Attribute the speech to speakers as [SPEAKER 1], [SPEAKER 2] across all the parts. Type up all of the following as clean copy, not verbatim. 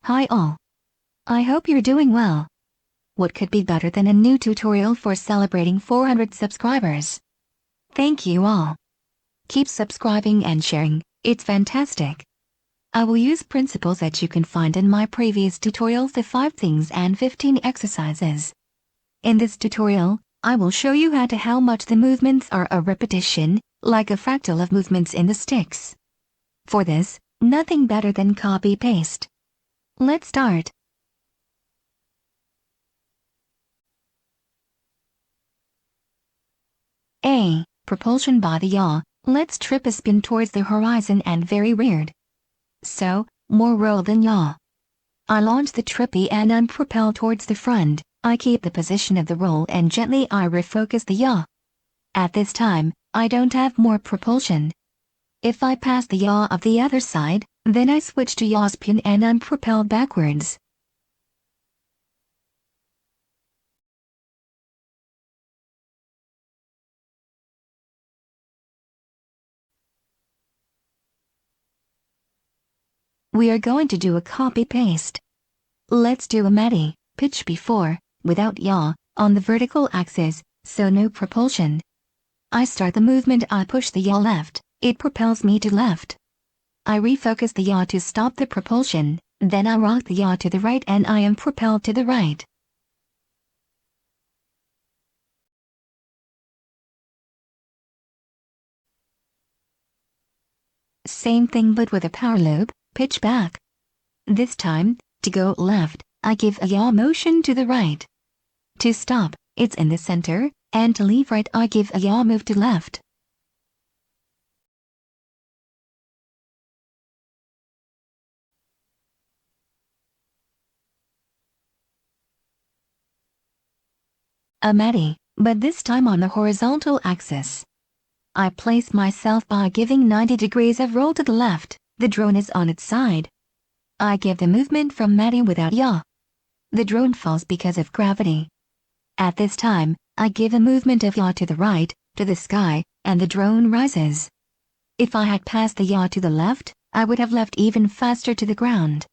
[SPEAKER 1] Hi all. I hope you're doing well. What could be better than a new tutorial for celebrating 400 subscribers? Thank you all. Keep subscribing and sharing, it's fantastic. I will use principles that you can find in my previous tutorials, the 5 things and 15 exercises. In this tutorial, I will show you how much the movements are a repetition, like a fractal of movements in the sticks. For this, nothing better than copy-paste. Let's start. A. Propulsion by the yaw. Let's trip a spin towards the horizon and very weird. So, more roll than yaw. I launch the trippy and unpropel towards the front. I keep the position of the roll and gently I refocus the yaw. At this time, I don't have more propulsion. If I pass the yaw of the other side, then I switch to yaw spin and unpropel backwards. We are going to do a copy-paste. Let's do a medi, pitch before, without yaw, on the vertical axis, so no propulsion. I start the movement, I push the yaw left, it propels me to left. I refocus the yaw to stop the propulsion, then I rock the yaw to the right and I am propelled to the right. Same thing but with a power loop, pitch back. This time, to go left, I give a yaw motion to the right. To stop, it's in the center, and to leave right I give a yaw move to left. A medi, but this time on the horizontal axis. I place myself by giving 90 degrees of roll to the left, the drone is on its side. I give the movement from medi without yaw. The drone falls because of gravity. At this time, I give a movement of yaw to the right, to the sky, and the drone rises. If I had passed the yaw to the left, I would have left even faster to the ground.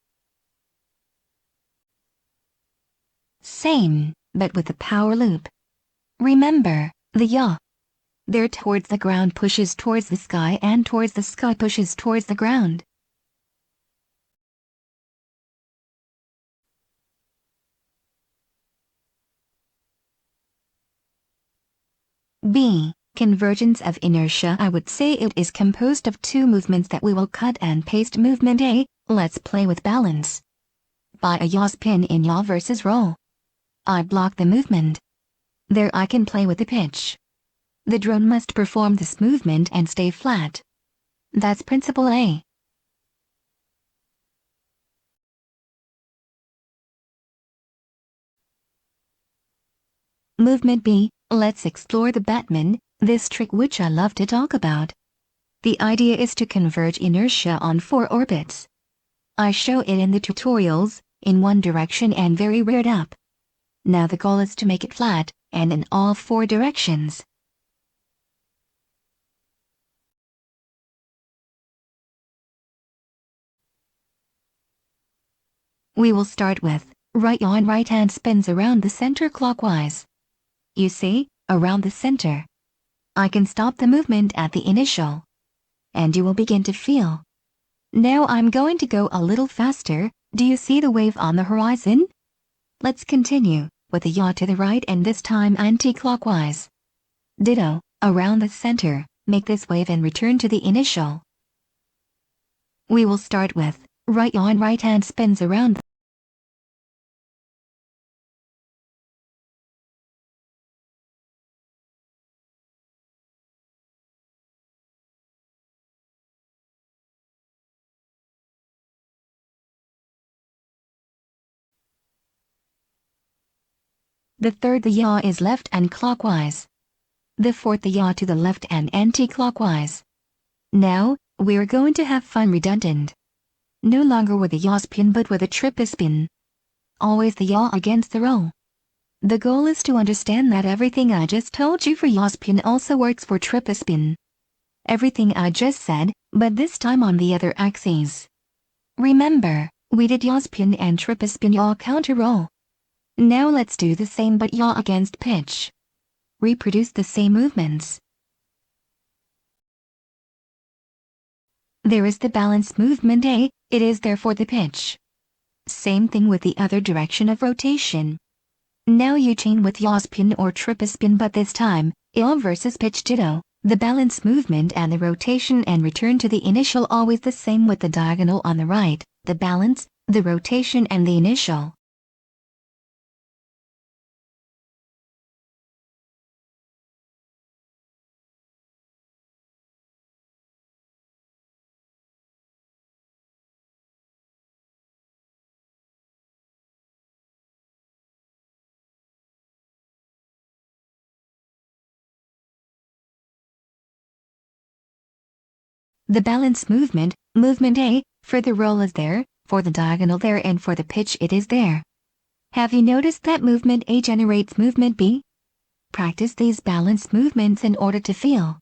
[SPEAKER 1] Same, but with the power loop. Remember, the yaw there towards the ground pushes towards the sky and towards the sky pushes towards the ground. B. Convergence of inertia. I would say it is composed of 2 movements that we will cut and paste. Movement A, let's play with balance. By a yaw spin in yaw versus roll. I block the movement. There I can play with the pitch. The drone must perform this movement and stay flat. That's principle A. Movement B, let's explore the Batman, this trick which I love to talk about. The idea is to converge inertia on 4 orbits. I show it in the tutorials, in one direction and very reared up. Now the goal is to make it flat, and in all 4 directions. We will start with right yaw and right hand spins around the center clockwise. You see, around the center. I can stop the movement at the initial. And you will begin to feel. Now I'm going to go a little faster. Do you see the wave on the horizon? Let's continue with the yaw to the right and this time anti-clockwise. Ditto, around the center, make this wave and return to the initial. We will start with right yaw and right hand spins around. The third the yaw is left and clockwise. The fourth the yaw to the left and anti-clockwise. Now, we're going to have fun redundant. No longer with the yaw spin but with a trippy spin. Always the yaw against the roll. The goal is to understand that everything I just told you for yaw spin also works for trippy spin. Everything I just said, but this time on the other axis. Remember, We did yaw spin and triple spin yaw counter roll. Now let's do the same but yaw against pitch. Reproduce the same movements. There is the balance movement A, it is there for the pitch. Same thing with the other direction of rotation. Now you chain with yaw spin or triple spin, but this time, yaw versus pitch ditto, the balance movement and the rotation and return to the initial always the same with the diagonal on the right, the balance, the rotation and the initial. The balance movement, movement A, for the roll is there, for the diagonal there and for the pitch it is there. Have you noticed that movement A generates movement B? Practice these balance movements in order to feel.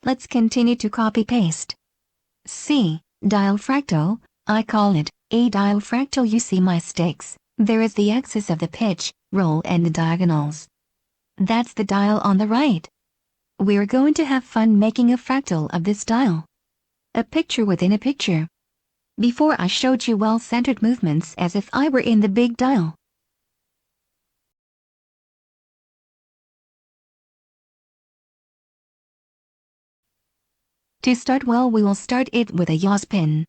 [SPEAKER 1] Let's continue to copy-paste. C. Dial fractal, I call it a dial fractal. You see my sticks, there is the axis of the pitch, roll and the diagonals. That's the dial on the right. We're going to have fun making a fractal of this dial. A picture within a picture. Before I showed you well-centered movements as if I were in the big dial. To start well, we will start it with a yaw spin.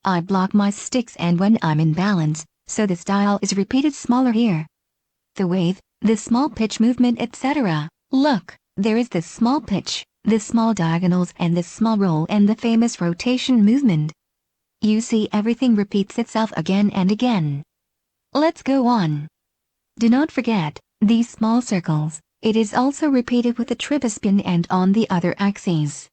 [SPEAKER 1] I block my sticks and when I'm in balance, so this dial is repeated smaller here. The wave, the small pitch movement, etc. Look, there is this small pitch, the small diagonals and this small roll and the famous rotation movement. You see everything repeats itself again and again. Let's go on. Do not forget, these small circles, it is also repeated with the triple spin and on the other axes.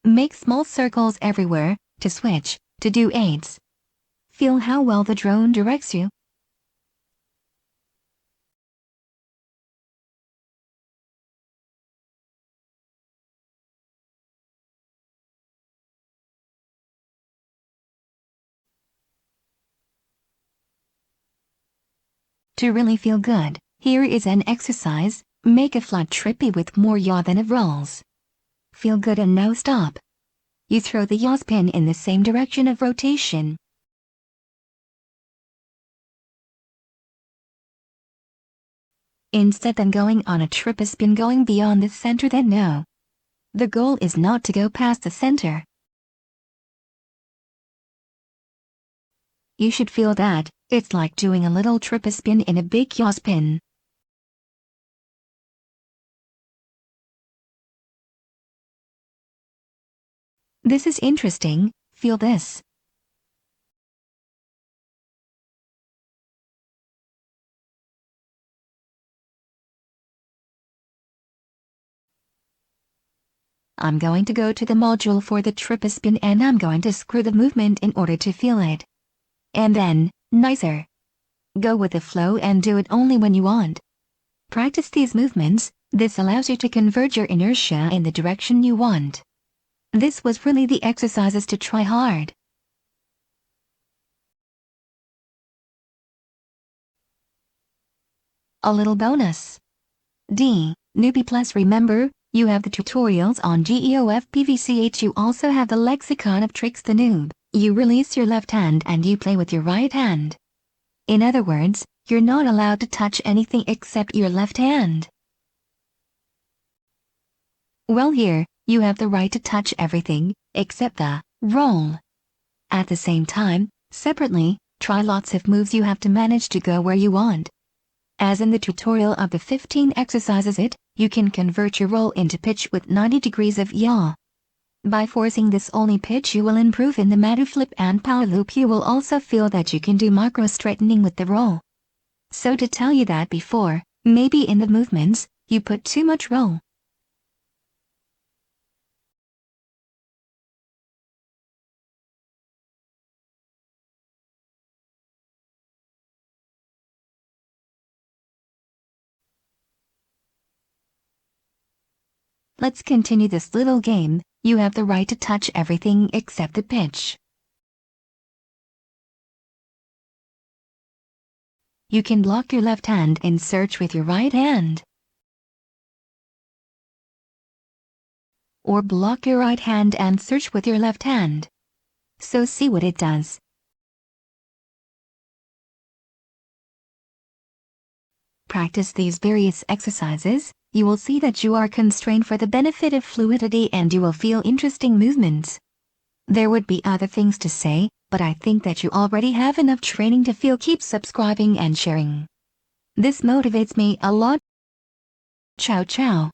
[SPEAKER 1] Make small circles everywhere, to switch, to do aids. Feel how well the drone directs you. To really feel good, here is an exercise, make a flat trippy with more yaw than it rolls. Feel good and now stop. You throw the yaw spin in the same direction of rotation. Instead than going on a triple spin going beyond the center, then no. The goal is not to go past the center. You should feel that, it's like doing a little triple spin in a big yaw spin. This is interesting, feel this. I'm going to go to the module for the triple spin and I'm going to screw the movement in order to feel it. And then, nicer. Go with the flow and do it only when you want. Practice these movements, this allows you to converge your inertia in the direction you want. This was really the exercises to try hard. A little bonus. D. Newbie Plus. Remember, you have the tutorials on GEOF You also have the lexicon of tricks the noob. You release your left hand and you play with your right hand. In other words, you're not allowed to touch anything except your left hand. Well, here, you have the right to touch everything, except the roll. At the same time, separately, try lots of moves. You have to manage to go where you want. As in the tutorial of the 15 exercises you can convert your roll into pitch with 90 degrees of yaw. By forcing this only pitch you will improve in the matu flip and power loop. You will also feel that you can do macro straightening with the roll. So to tell you that before, maybe in the movements, you put too much roll. Let's continue this little game. You have the right to touch everything except the pitch. You can block your left hand and search with your right hand. Or block your right hand and search with your left hand. So see what it does. Practice these various exercises. You will see that you are constrained for the benefit of fluidity and you will feel interesting movements. There would be other things to say, but I think that you already have enough training to feel. Keep subscribing and sharing. This motivates me a lot. Ciao ciao.